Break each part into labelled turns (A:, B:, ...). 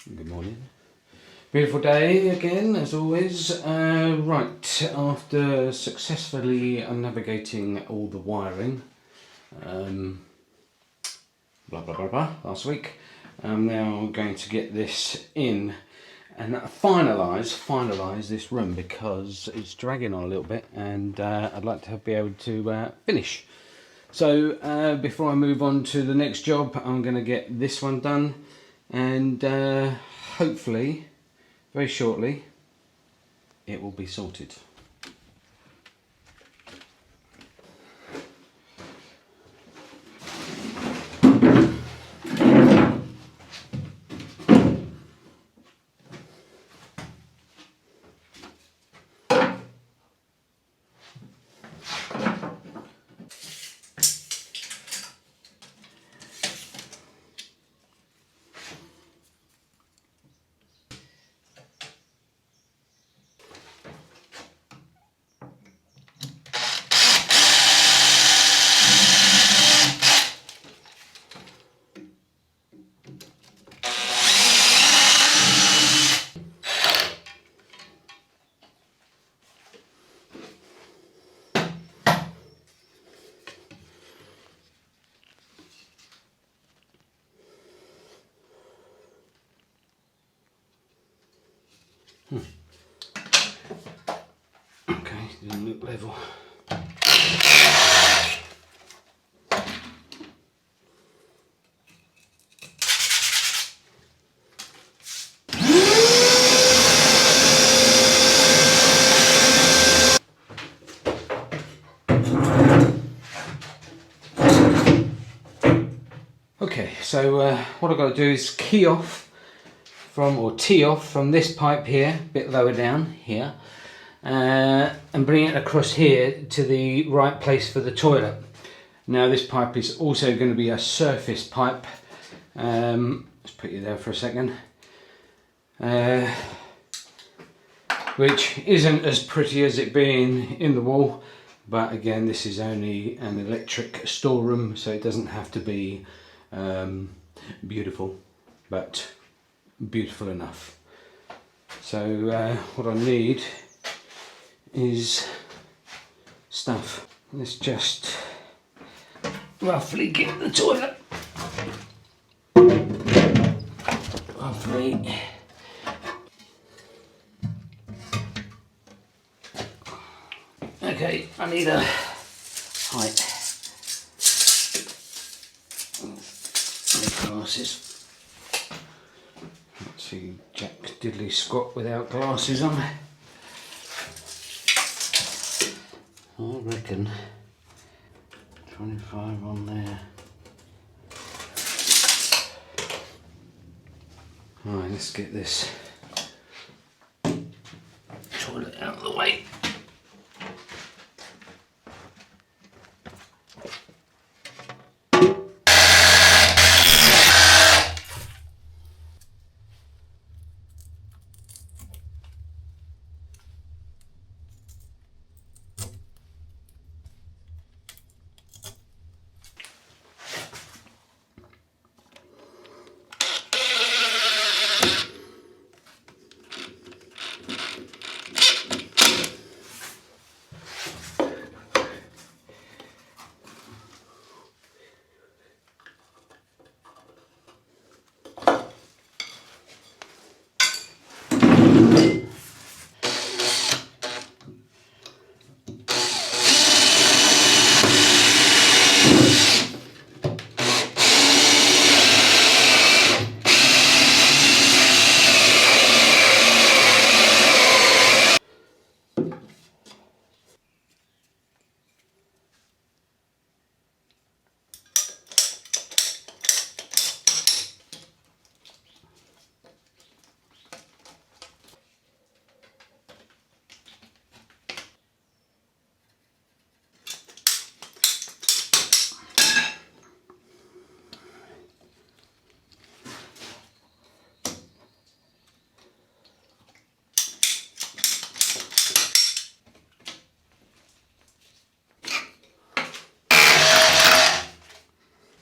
A: Good morning. Beautiful day again, as always. Right, after successfully navigating all the wiring, blah blah blah blah, last week, I'm now going to get this in and finalise this room because it's dragging on a little bit, and I'd like to be able to finish. So before I move on to the next job, I'm going to get this one done, and hopefully very shortly it will be sorted. Okay, didn't look level. Okay, so what I've got to do is tee off from this pipe here, a bit lower down here, and bring it across here to the right place for the toilet. Now this pipe is also going to be a surface pipe. Let's put you there for a second. Which isn't as pretty as it being in the wall, but again, this is only an electric storeroom, so it doesn't have to be beautiful, but beautiful enough. So what I need is stuff. Let's just roughly get the toilet. Roughly. Okay, I need a height. Glasses. Let's see Jack Diddley squat without glasses on. I reckon 25 on there. Alright, let's get this toilet out of the way.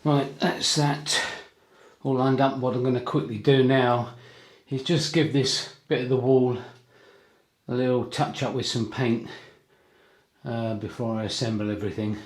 A: Right, that's that all lined up. What I'm going to quickly do now is just give this bit of the wall a little touch up with some paint before I assemble everything.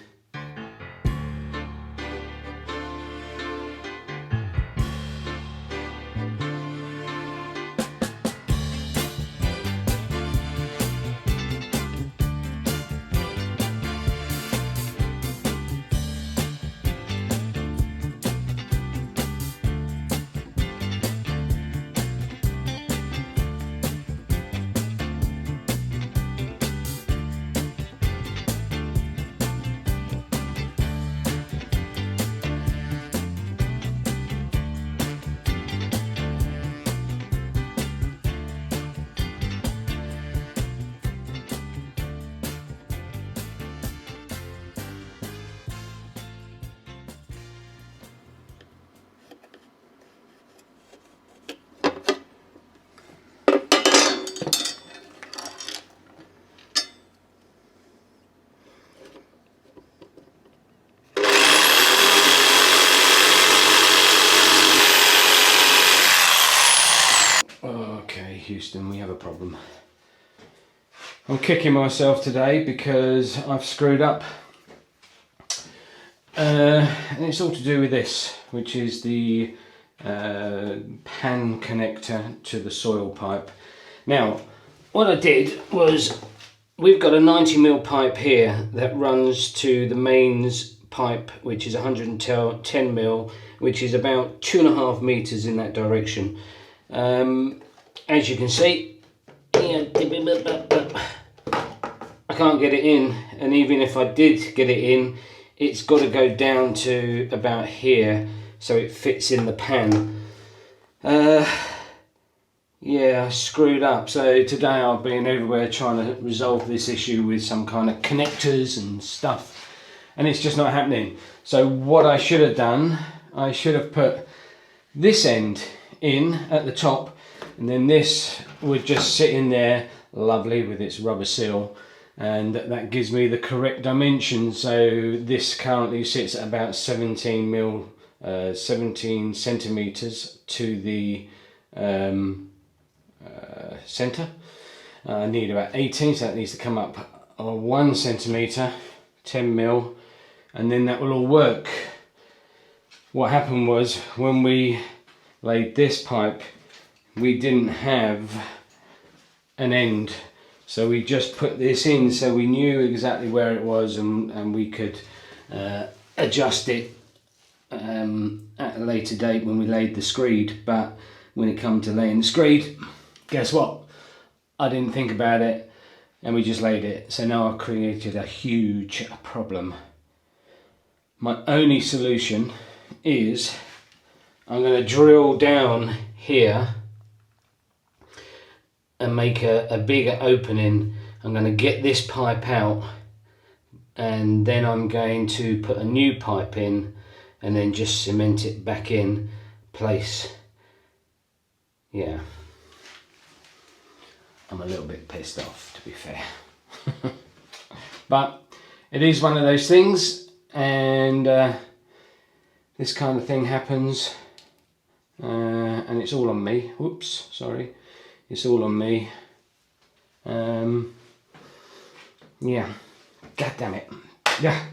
A: Okay, Houston, we have a problem. I'm kicking myself today because I've screwed up. And it's all to do with this, which is the pan connector to the soil pipe. Now, what I did was, we've got a 90mm pipe here that runs to the mains pipe, which is 110mm, which is about 2.5 meters in that direction. As you can see, I can't get it in, and even if I did get it in, it's got to go down to about here so it fits in the pan. Yeah, I screwed up. So today I've been everywhere trying to resolve this issue with some kind of connectors and stuff, and it's just not happening. So what I should have done, I should have put this end in at the top, and then this would just sit in there lovely with its rubber seal, and that gives me the correct dimension. So this currently sits at about 17 centimeters to the center. I need about 18, so that needs to come up 1 centimeter, 10mm, and then that will all work. What happened was, when we laid this pipe, we didn't have an end, so we just put this in so we knew exactly where it was, and we could adjust it at a later date when we laid the screed. But when it come to laying the screed, guess what? I didn't think about it, and we just laid it. So now I've created a huge problem. My only solution is I'm going to drill down here and make a bigger opening. I'm going to get this pipe out, and then I'm going to put a new pipe in and then just cement it back in place. Yeah, I'm a little bit pissed off, to be fair. But it is one of those things, and this kind of thing happens, and it's all on me. Whoops, sorry. It's all on me. Yeah, god damn it. Yeah.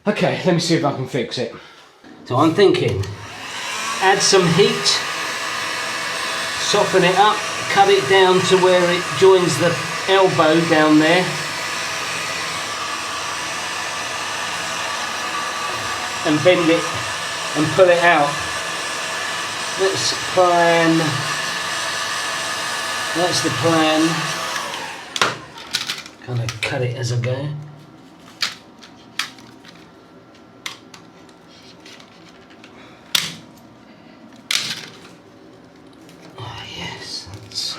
A: Okay, let me see if I can fix it. So I'm thinking, add some heat, soften it up, cut it down to where it joins the elbow down there, and bend it and pull it out. Let's plan. That's the plan. Kind of cut it as I go. Oh yes, that's...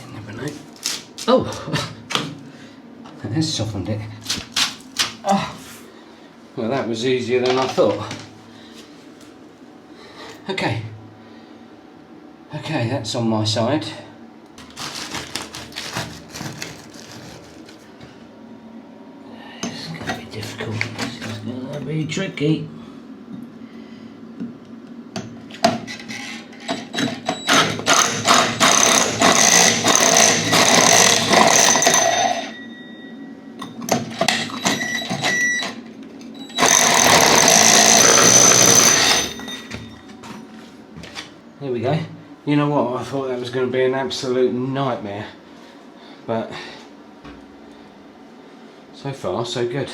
A: You never know. Oh! That has softened it. Oh! Well, that was easier than I thought. Okay, that's on my side. It's going to be difficult, it's going to be tricky. there we go. You know what, I thought that was going to be an absolute nightmare, but so far so good.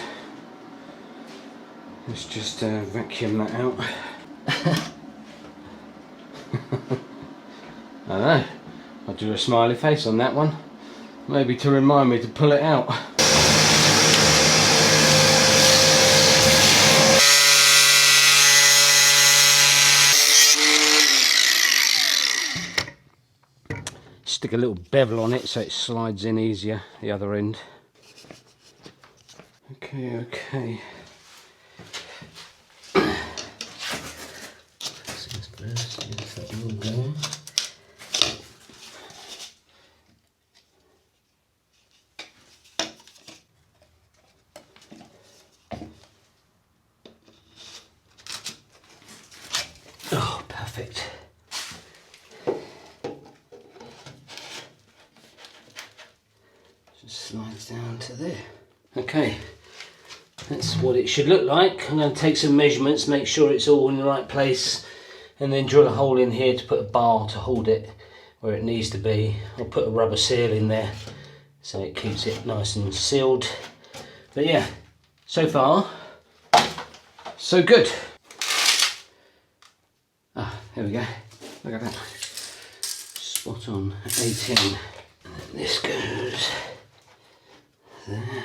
A: Let's just vacuum that out. I don't know, I'll do a smiley face on that one, maybe to remind me to pull it out. Stick a little bevel on it so it slides in easier, the other end. Okay. First, that will go. Oh, perfect. Just slides down to there. Okay, that's what it should look like. I'm going to take some measurements, make sure it's all in the right place, and then drill a hole in here to put a bar to hold it where it needs to be. I'll put a rubber seal in there so it keeps it nice and sealed. But yeah, so far, so good. Ah, there we go. Look at that. Spot on 18. And then this goes there.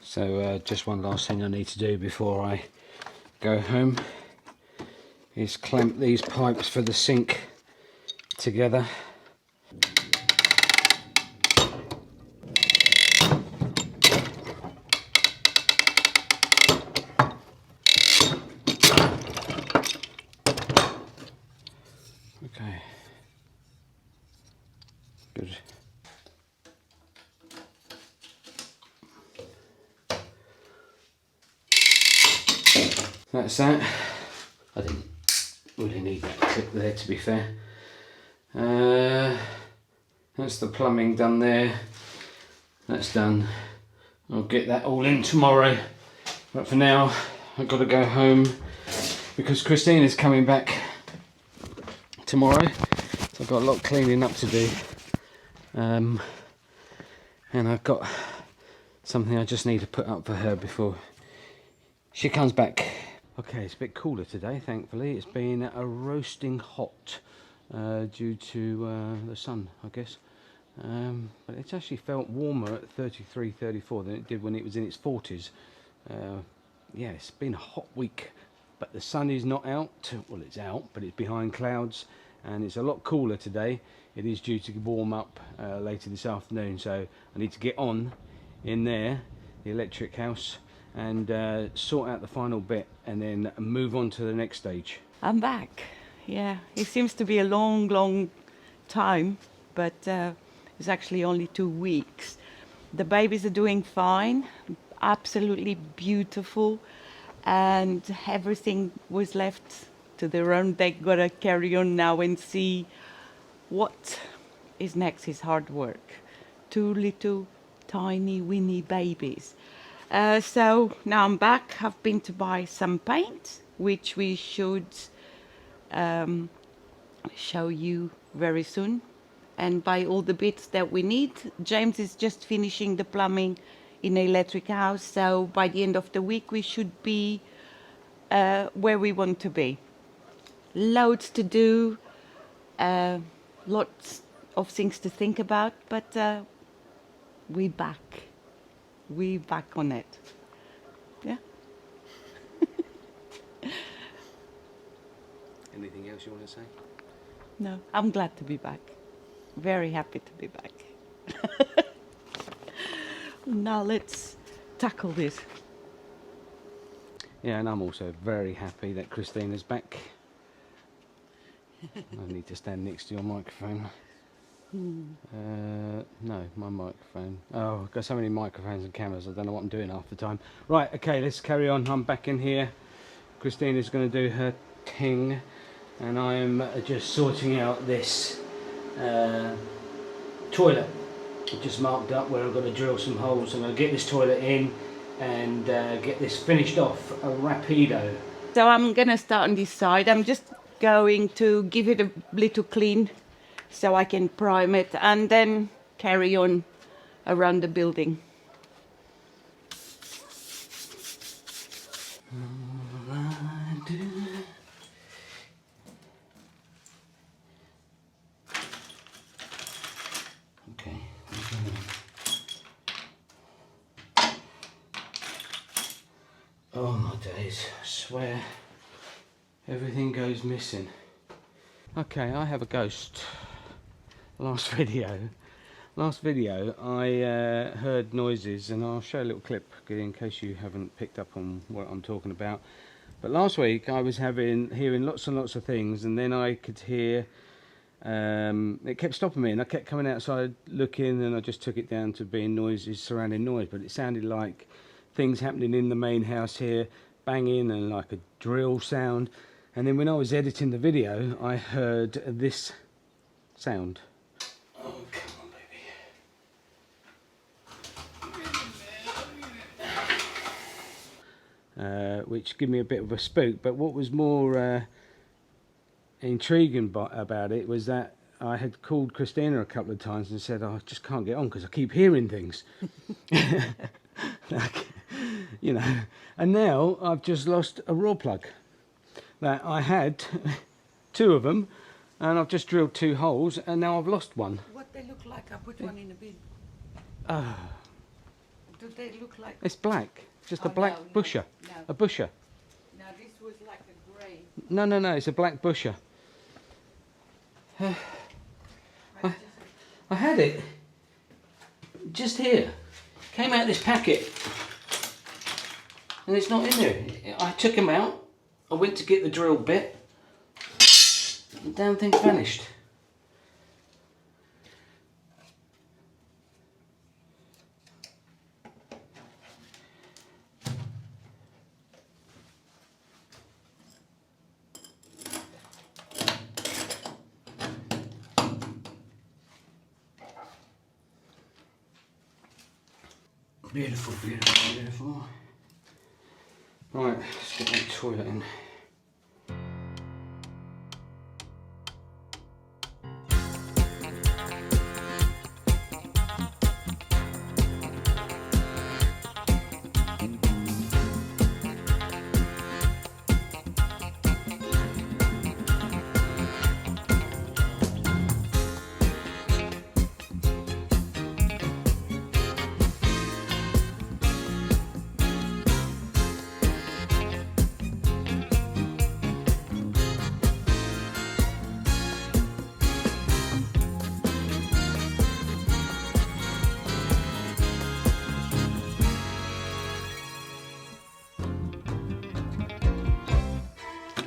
A: So just one last thing I need to do before I go home is clamp these pipes for the sink together. Okay, good. That's that. I didn't really need that clip there, to be fair. That's the plumbing done there. That's done. I'll get that all in tomorrow. But for now, I've got to go home because Christina's coming back tomorrow. So I've got a lot of cleaning up to do. And I've got something I just need to put up for her before she comes back. Okay, it's a bit cooler today, thankfully. It's been a roasting hot due to the sun, I guess. But it's actually felt warmer at 33, 34 than it did when it was in its 40s. Yeah, it's been a hot week, but the sun is not out. Well, it's out, but it's behind clouds, and it's a lot cooler today. It is due to warm up later this afternoon, so I need to get on in there, the electric house, and sort out the final bit and then move on to the next stage.
B: I'm back. Yeah, it seems to be a long time, but it's actually only 2 weeks. The babies are doing fine, absolutely beautiful, and everything was left to their own. They gotta carry on now and see what is next is hard work. 2 little tiny weeny babies. So now I'm back. I've been to buy some paint, which we should show you very soon, and buy all the bits that we need. James is just finishing the plumbing in the electric house, so by the end of the week we should be where we want to be. Loads to do, lots of things to think about, but we're back. We're back on it. Yeah.
A: Anything else you want to say?
B: No, I'm glad to be back. Very happy to be back. Now let's tackle this.
A: Yeah, and I'm also very happy that Christina's back. I need to stand next to your microphone. No, my microphone. Oh, I've got so many microphones and cameras, I don't know what I'm doing half the time. Right, okay, let's carry on. I'm back in here. Christina's going to do her ting, and I'm just sorting out this toilet. I've just marked up where I've got to drill some holes. I'm going to get this toilet in and get this finished off rapido.
B: So I'm gonna start on this side. I'm just going to give it a little clean so I can prime it and then carry on around the building.
A: Okay. Oh my days, I swear everything goes missing. Okay, I have a ghost. Last video I heard noises, and I'll show a little clip in case you haven't picked up on what I'm talking about. But last week I was hearing lots and lots of things, and then I could hear it kept stopping me, and I kept coming outside looking, and I just took it down to being noises, surrounding noise, but it sounded like things happening in the main house here, banging and like a drill sound. And then when I was editing the video, I heard this sound. Oh, come on, baby. Which gave me a bit of a spook, but what was more intriguing about it was that I had called Christina a couple of times and said, oh, I just can't get on because I keep hearing things. Like, you know, and now I've just lost a raw plug that I had two of them, and I've just drilled 2 holes, and now I've lost one.
B: What they look like? I put one in the bin. Do they look like?
A: It's black, just a black busher.
B: No.
A: A busher.
B: Now this was like a grey.
A: No, it's a black busher. I had it just here. Came out of this packet, and it's not in there. I took him out. I went to get the drill bit. The damn thing's vanished. Beautiful, beautiful, beautiful. Right, let's get that toilet in.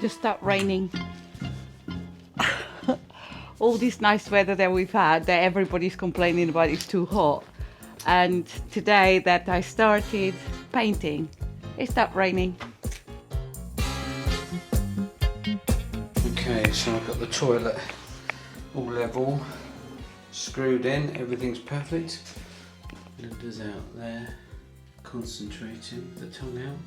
B: Just stopped raining. All this nice weather that we've had, that everybody's complaining about, it's too hot. And today that I started painting, it stopped raining.
A: Okay, so I've got the toilet all level, screwed in, everything's perfect. Linda's out there, concentrating, the tongue out.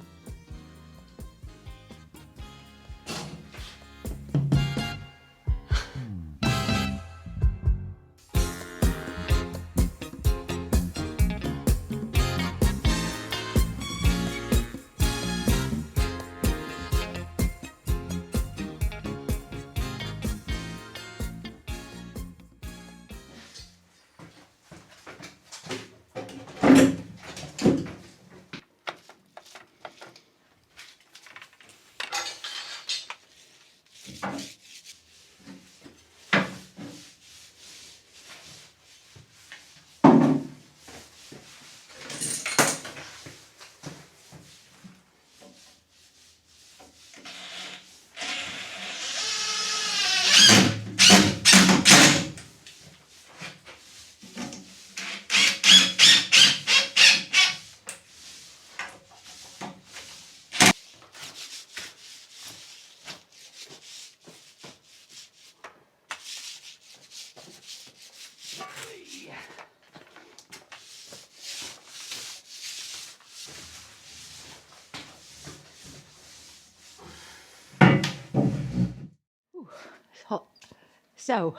B: So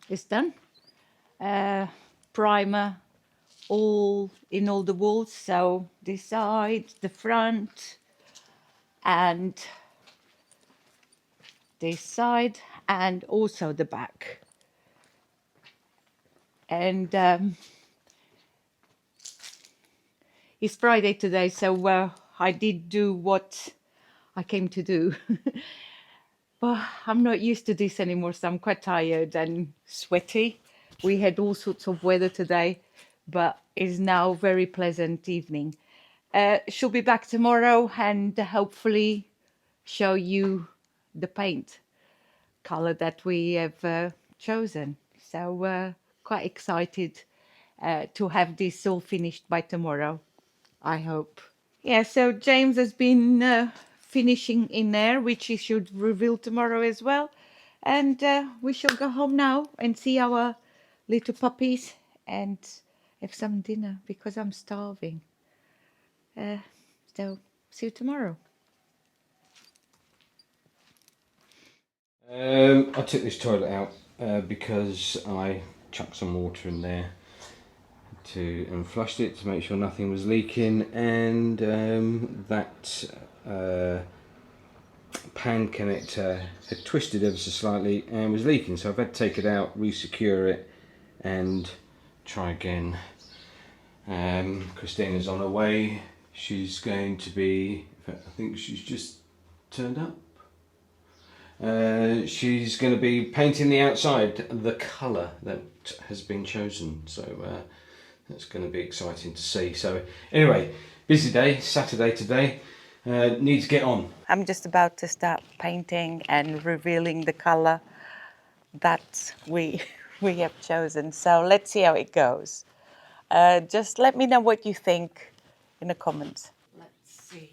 B: it's done. Primer all in all the walls, so this side, the front, and this side, and also the back. And it's Friday today, so I did do what I came to do. But I'm not used to this anymore, so I'm quite tired and sweaty. We had all sorts of weather today, but it's now very pleasant evening. She'll be back tomorrow and hopefully show you the paint color that we have chosen. So quite excited to have this all finished by tomorrow, I hope. Yeah, so James has been finishing in there, which he should reveal tomorrow as well. And we shall go home now and see our little puppies and have some dinner because I'm starving. So see you tomorrow.
A: I took this toilet out because I chucked some water in there and flushed it to make sure nothing was leaking, and that pan connector had twisted ever so slightly and was leaking, so I've had to take it out, re-secure it and try again. Christina's on her way. She's going to be, in fact I think she's just turned up. She's going to be painting the outside the colour that has been chosen, so that's going to be exciting to see. So anyway, busy day, Saturday today, need to get on. I'm just about to start painting and revealing the colour that we have chosen, so let's see how it goes. Just let me know what you think in the comments. Let's see.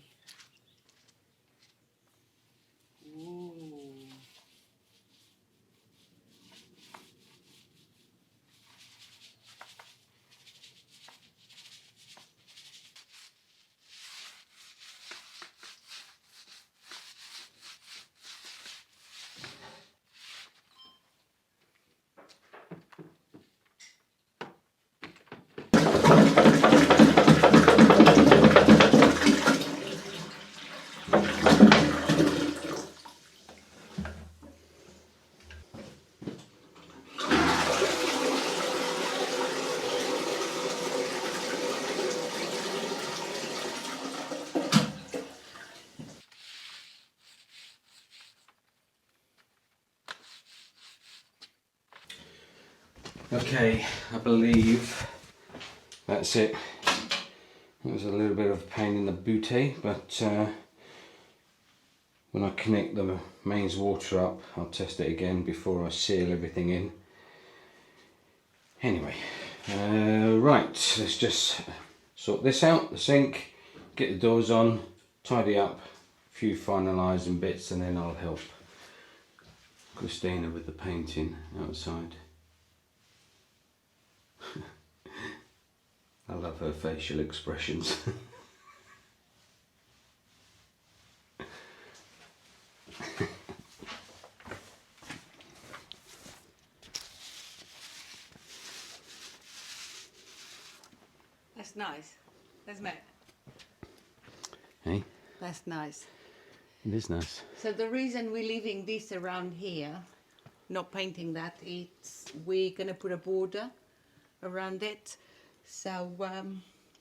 A: Ooh. Okay, I believe that's it. It was a little bit of a pain in the booty, but when I connect the mains water up, I'll test it again before I seal everything in. Anyway, right, let's just sort this out, the sink, get the doors on, tidy up, a few finalising bits, and then I'll help Christina with the painting outside. I love her facial expressions.
B: That's nice, isn't it?
A: Hey?
B: That's nice.
A: It is nice.
B: So the reason we're leaving this around here, not painting that, it's we're gonna put a border around it. So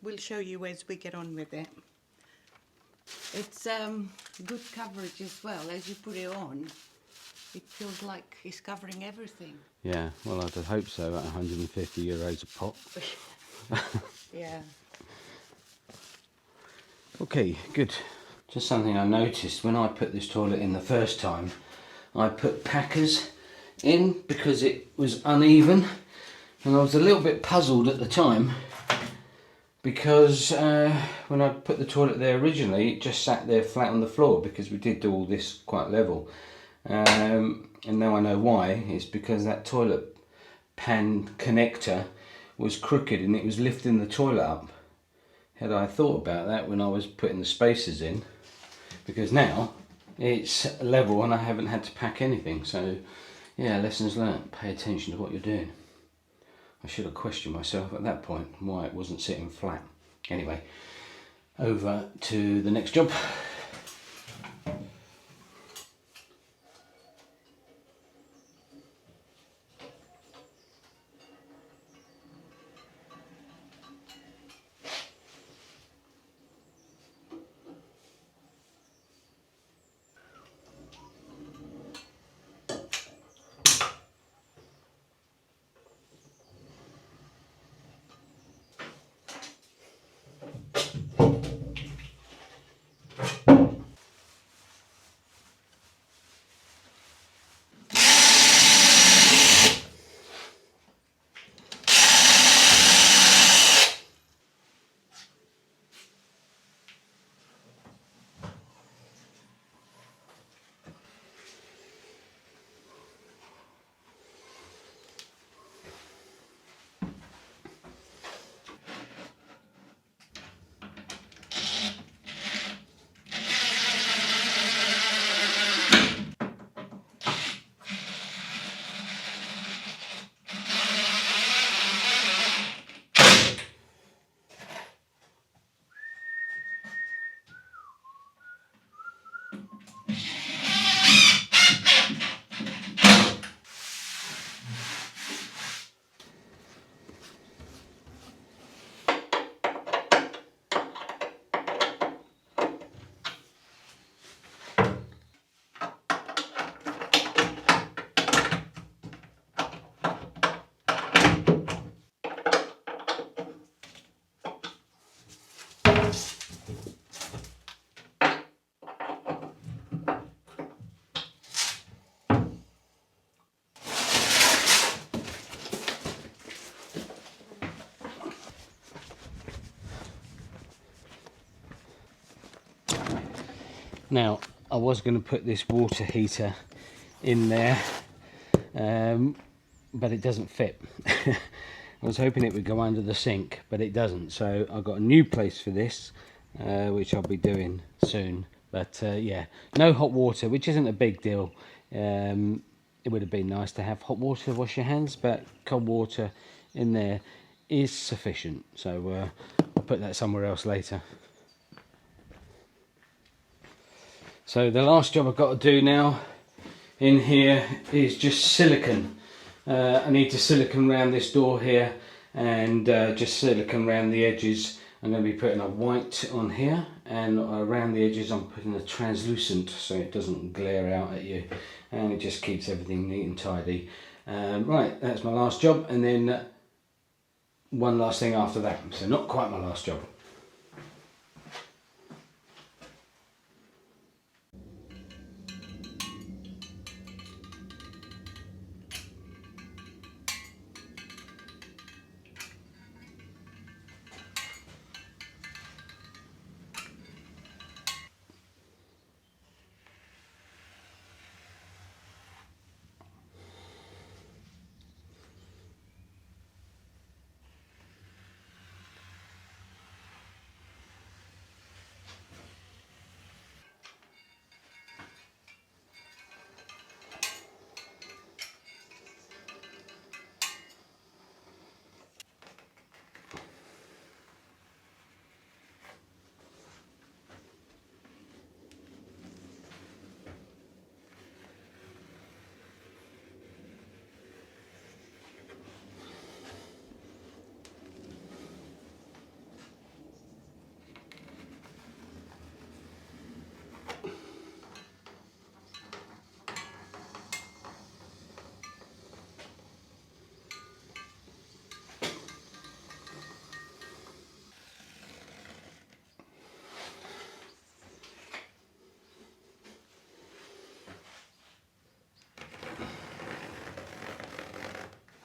B: we'll show you as we get on with it. It's good coverage as well. As you put it on, it feels like it's covering everything.
A: Yeah, well I'd hope so at €150 a pop.
B: Yeah.
A: Okay, good. Just something I noticed when I put this toilet in the first time, I put packers in because it was uneven, and I was a little bit puzzled at the time because when I put the toilet there originally, it just sat there flat on the floor because we did do all this quite level. And now I know why. It's because that toilet pan connector was crooked and it was lifting the toilet up. Had I thought about that when I was putting the spacers in, because now it's level and I haven't had to pack anything, so Yeah, lessons learnt. Pay attention to what you're doing. I should have questioned myself at that point why it wasn't sitting flat. Anyway, over to the next job. Now, I was going to put this water heater in there, but it doesn't fit. I was hoping it would go under the sink, but it doesn't. So I've got a new place for this, which I'll be doing soon. But yeah, no hot water, which isn't a big deal. It would have been nice to have hot water to wash your hands, but cold water in there is sufficient. So I'll put that somewhere else later. So the last job I've got to do now in here is just silicone. I need to silicone around this door here and just silicone around the edges. I'm going to be putting a white on here, and around the edges I'm putting a translucent so it doesn't glare out at you, and it just keeps everything neat and tidy. Right, that's my last job, and then one last thing after that, so not quite my last job.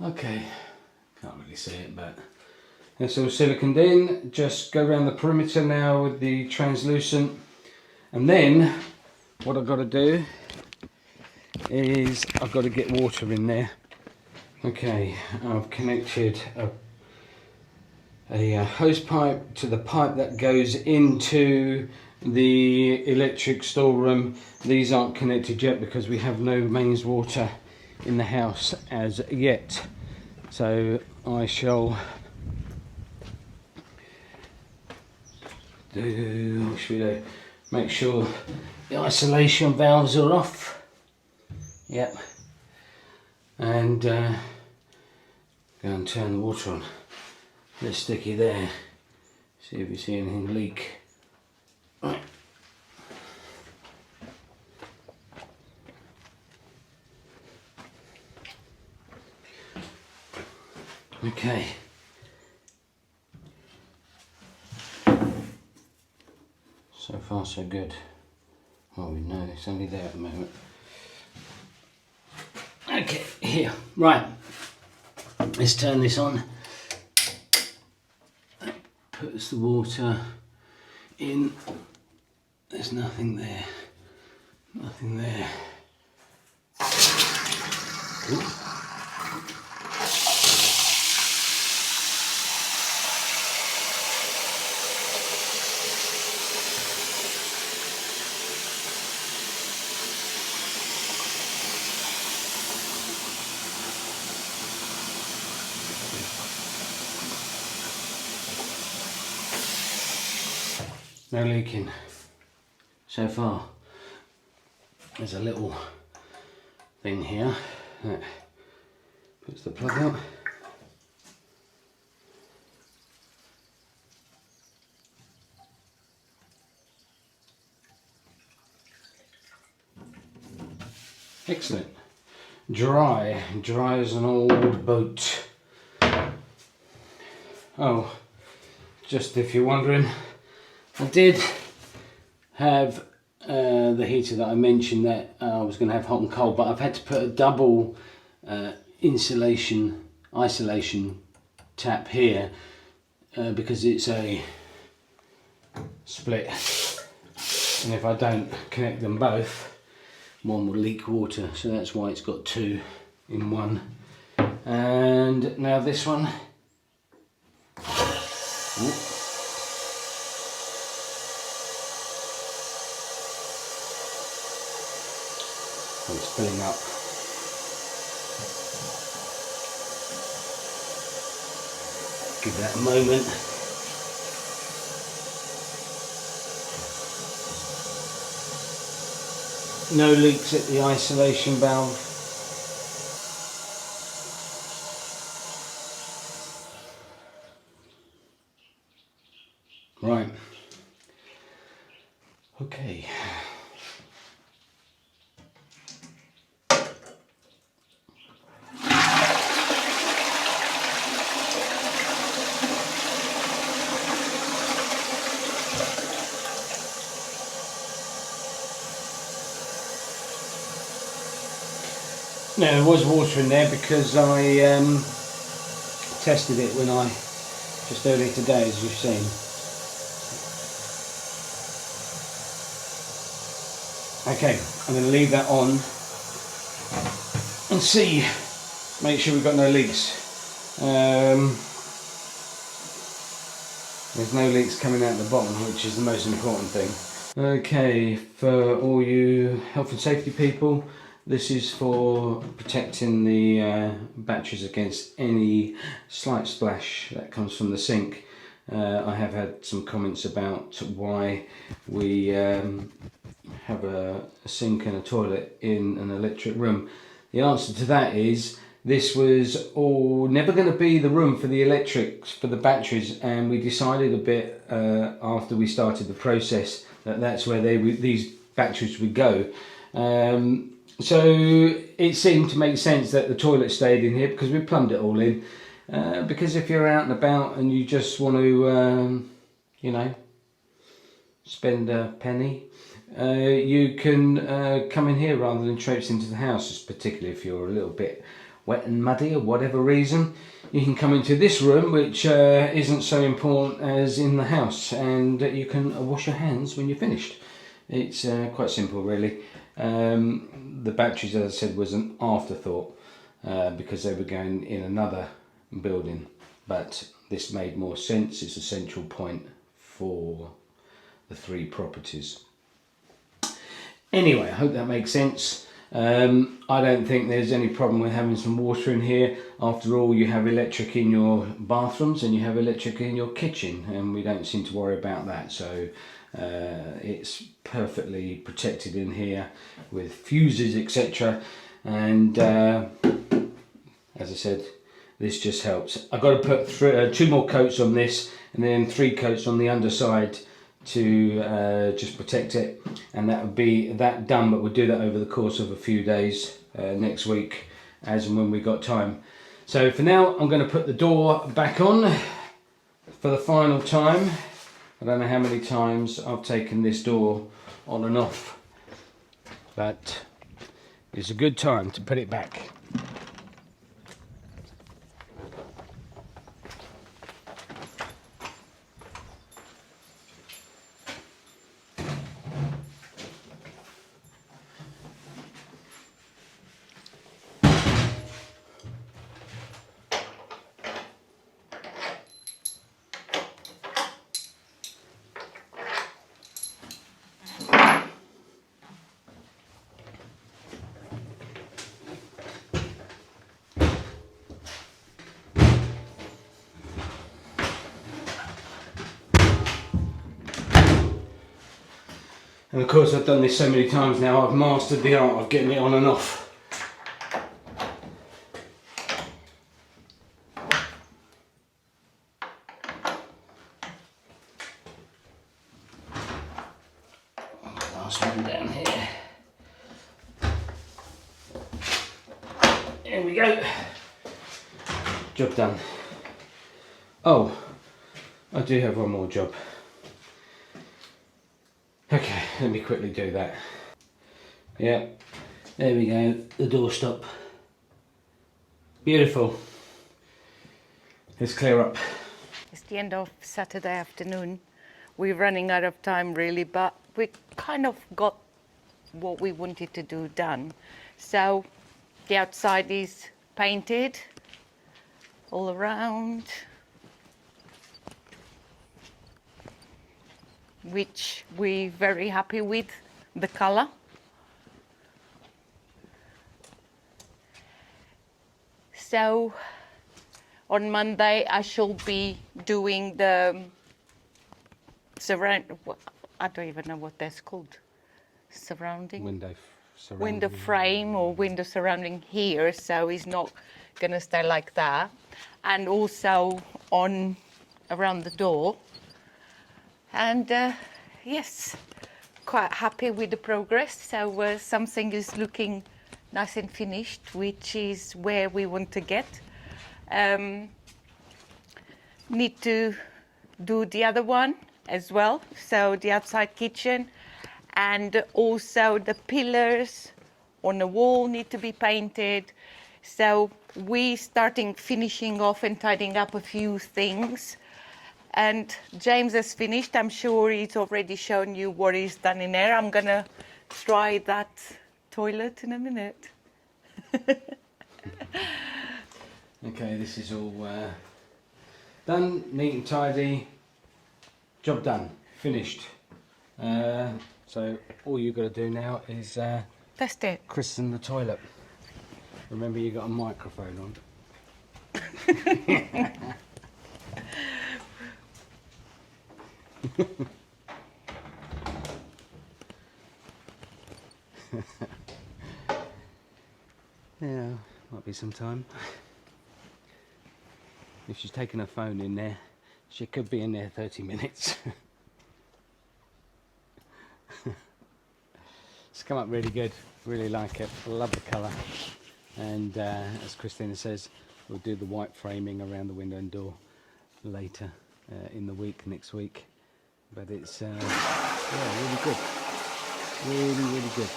A: Okay, can't really see it, but it's all siliconed in. Just go around the perimeter now with the translucent, and then what I've got to do is I've got to get water in there. Okay, I've connected a hose pipe to the pipe that goes into the electric storeroom. These aren't connected yet because we have no mains water in the house as yet. So I shall make sure the isolation valves are off. Yep. And go and turn the water on. A bit sticky there. See if you see anything leak. Right. Okay. So far so good. Oh, we know it's only there at the moment. Okay, here. Right. Let's turn this on. That puts the water in. There's nothing there. Nothing there. Ooh. No leaking so far. There's a little thing here that puts the plug out. Excellent. Dry as an old boat. Oh, just if you're wondering, I did have the heater that I mentioned that I was going to have hot and cold, but I've had to put a double isolation tap here because it's a split, and if I don't connect them both, one will leak water, so that's why it's got two in one. And now this one. Ooh. It's filling up. Give that a moment. No leaks at the isolation valve. Right. Okay. Now there was water in there because I tested it when I just earlier today, as you've seen. Okay, I'm going to leave that on and see, make sure we've got no leaks. There's no leaks coming out the bottom, which is the most important thing. Okay, for all you health and safety people, this is for protecting the batteries against any slight splash that comes from the sink. I have had some comments about why we have a sink and a toilet in an electric room. The answer to that is this was all never going to be the room for the electrics, for the batteries, and we decided a bit after we started the process that that's where these batteries would go. So it seemed to make sense that the toilet stayed in here because we plumbed it all in. Because if you're out and about and you just want to, you know, spend a penny, you can come in here rather than traipse into the house, particularly if you're a little bit wet and muddy or whatever reason. You can come into this room, which isn't so important as in the house, and you can wash your hands when you're finished. It's quite simple, really. The batteries, as I said, was an afterthought because they were going in another building, but this made more sense. It's a central point for the three properties. Anyway, I hope that makes sense. I don't think there's any problem with having some water in here. After all, you have electric in your bathrooms and you have electric in your kitchen, and we don't seem to worry about that. So it's perfectly protected in here with fuses, etc. And as I said, this just helps. I've got to put 2 more coats on this and then 3 coats on the underside to just protect it, and that would be that done, but we'll do that over the course of a few days next week, as and when we got time. So for now, I'm going to put the door back on for the final time. I don't know how many times I've taken this door on and off, but it's a good time to put it back. And of course, I've done this so many times now, I've mastered the art of getting it on and off. Last one down here. There we go. Job done. Oh, I do have one more job. Okay, let me quickly do that. Yeah, there we go, the doorstop. Beautiful. Let's clear up.
B: It's the end of Saturday afternoon. We're running out of time really, but we kind of got what we wanted to do done. So the outside is painted all around, which we're very happy with the color. So on Monday I shall be doing the I don't even know what that's called. Surrounding? Window frame or window surrounding here, so it's not gonna stay like that. And also on around the door. And yes, quite happy with the progress. So something is looking nice and finished, which is where we want to get. Need to do the other one as well, so the outside kitchen, and also the pillars on the wall need to be painted. So we starting finishing off and tidying up a few things. And James has finished. I'm sure he's already shown you what he's done in there. I'm gonna try that toilet in a minute.
A: Okay, this is all done, neat and tidy. Job done, finished. So all you've got to do now is
B: Test it.
A: christen the toilet. Remember, you got a microphone on. Yeah, might be some time. If she's taken her phone in there, she could be in there 30 minutes. It's come up really good, really like it, love the colour. And as Christina says, we'll do the white framing around the window and door later in the week, next week. But it's yeah, really good, really good.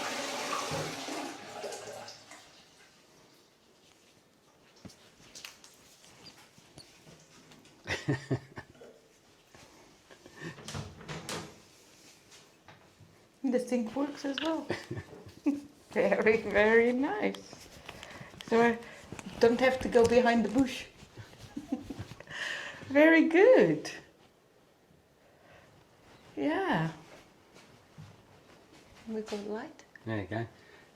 B: The sink works as well. Very, very nice. So I don't have to go behind the bush. Very good. Yeah. We got light.
A: There you go.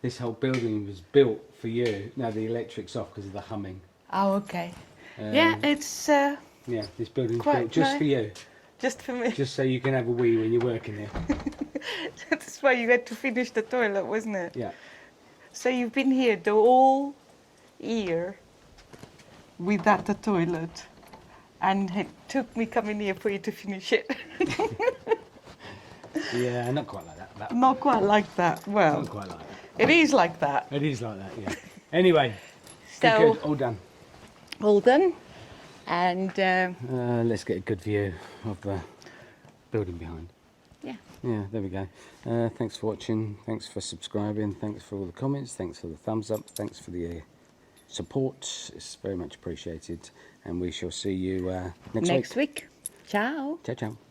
A: this whole building was built for you. Now the electric's off because of the humming.
B: Oh, okay. Yeah, it's
A: Yeah, this building's
B: quite
A: built just
B: nice.
A: for you.
B: Just for me.
A: Just so you can have a wee when you're working here.
B: That's why you had to finish the toilet, wasn't it?
A: Yeah.
B: So you've been here the whole year without the toilet, and it took me coming here for you to finish it.
A: Yeah, not quite like that.
B: Not quite like that. Well,
A: Not quite like that.
B: it is like that.
A: It is like that, yeah. Anyway,
B: So,
A: good, all done.
B: all done. And
A: Let's get a good view of the building behind.
B: yeah.
A: Yeah, there we go. Thanks for watching. Thanks for subscribing. Thanks for all the comments. Thanks for the thumbs up. Thanks for the support. It's very much appreciated. And we shall see you next week.
B: Next week. Ciao.
A: Ciao, ciao.